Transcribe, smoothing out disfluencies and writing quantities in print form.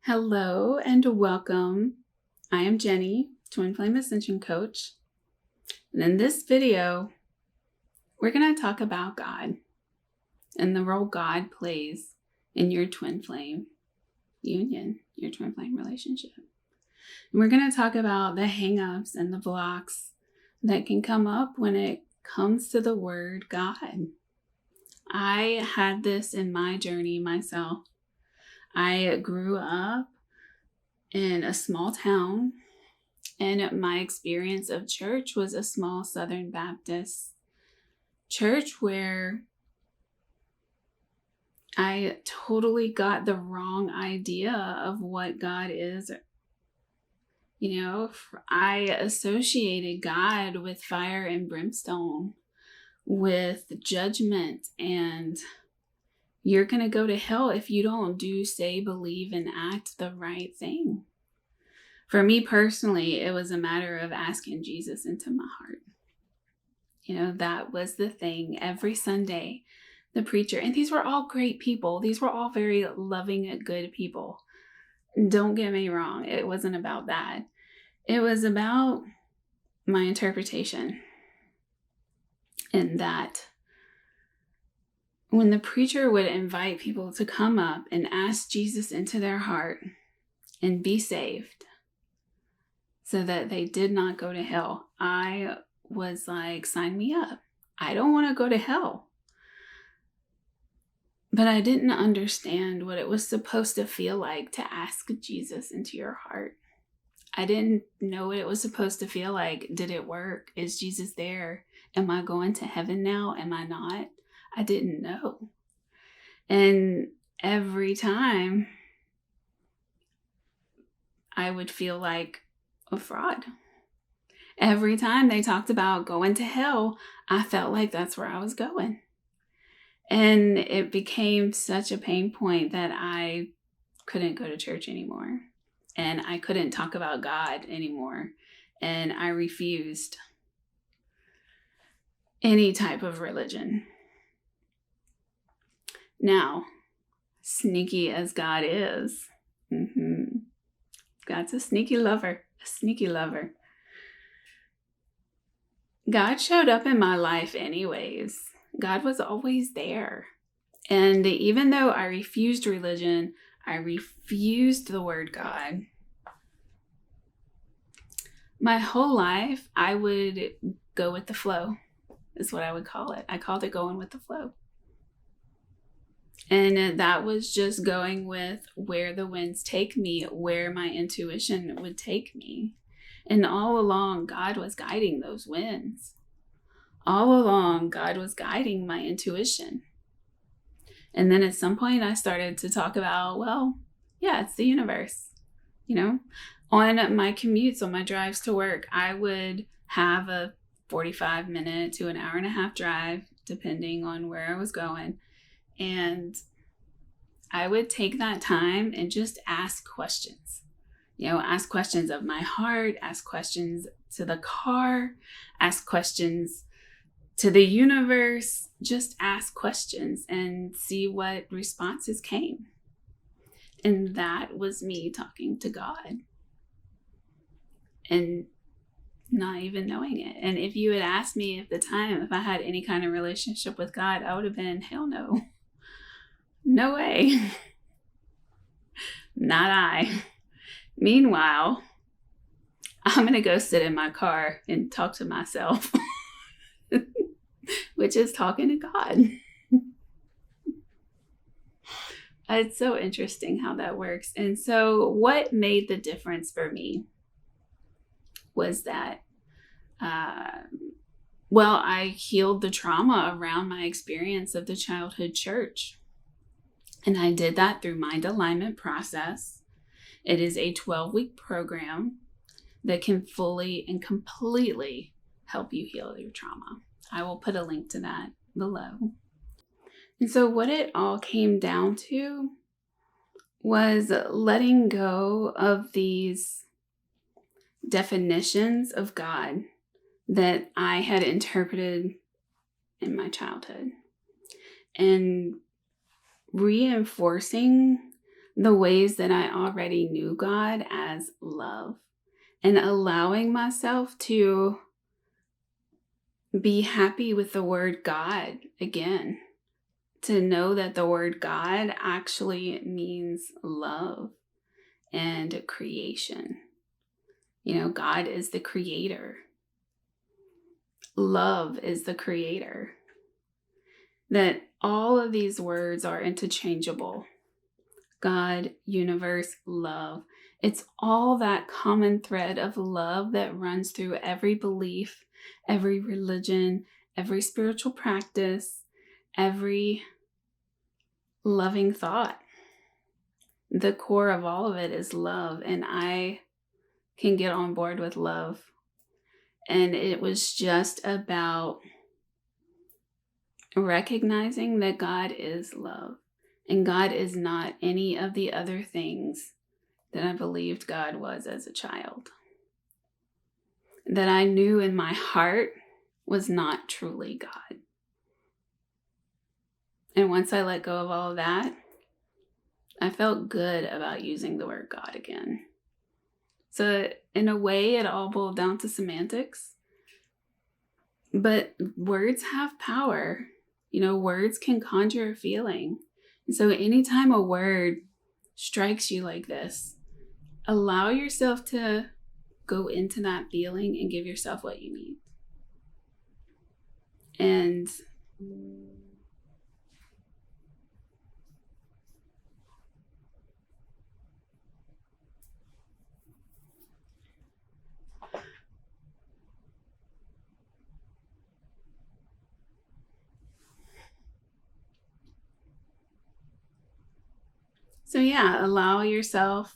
Hello and welcome. I am Jenny, Twin Flame Ascension Coach. And in this video, we're going to talk about God and the role God plays in your twin flame union, your twin flame relationship. And we're going to talk about the hangups and the blocks that can come up when it comes to the word God. I had this in my journey myself. I grew up in a small town, and my experience of church was a small Southern Baptist church where I totally got the wrong idea of what God is. I associated God with fire and brimstone, with judgment, and you're going to go to hell if you don't do, say, believe, and act the right thing. For me personally, it was a matter of asking Jesus into my heart. That was the thing. Every Sunday, the preacher, and these were all great people. These were all very loving, good people. Don't get me wrong. It wasn't about that. It was about my interpretation. And that when the preacher would invite people to come up and ask Jesus into their heart and be saved so that they did not go to hell, I was like, sign me up. I don't want to go to hell. But I didn't understand what it was supposed to feel like to ask Jesus into your heart. I didn't know what it was supposed to feel like. Did it work? Is Jesus there? Am I going to heaven now? Am I not? I didn't know. And every time I would feel like a fraud. Every time they talked about going to hell, I felt like that's where I was going. And it became such a pain point that I couldn't go to church anymore. And I couldn't talk about God anymore. And I refused any type of religion. Now, sneaky as God is, God's a sneaky lover. God showed up in my life anyways. God was always there. And even though I refused religion, I refused the word God, my whole life I would go with the flow, is what I would call it. I called it going with the flow. And that was just going with where the winds take me, where my intuition would take me. And all along, God was guiding those winds. All along, God was guiding my intuition. And then at some point, I started to talk about, it's the universe. On my commutes, on my drives to work, I would have a 45-minute to an hour and a half drive, depending on where I was going. And I would take that time and just ask questions. Ask questions of my heart, ask questions to the car, ask questions to the universe, just ask questions and see what responses came. And that was me talking to God and not even knowing it. And if you had asked me at the time if I had any kind of relationship with God, I would have been, hell no. No way. Not I. Meanwhile, I'm going to go sit in my car and talk to myself, which is talking to God. It's so interesting how that works. And so what made the difference for me was that, I healed the trauma around my experience of the childhood church. And I did that through mind alignment process. It is a 12-week program that can fully and completely help you heal your trauma. I will put a link to that below. And so what it all came down to was letting go of these definitions of God that I had interpreted in my childhood and reinforcing the ways that I already knew God as love, and allowing myself to be happy with the word God again, to know that the word God actually means love and creation. God is the creator. Love is the creator. That all of these words are interchangeable. God, universe, love. It's all that common thread of love that runs through every belief, every religion, every spiritual practice, every loving thought. The core of all of it is love, and I can get on board with love. And it was just about recognizing that God is love, and God is not any of the other things that I believed God was as a child. That I knew in my heart was not truly God. And once I let go of all of that, I felt good about using the word God again. So in a way, it all boiled down to semantics. But words have power. Words can conjure a feeling. And so anytime a word strikes you like this, allow yourself to go into that feeling and give yourself what you need. And so, yeah, allow yourself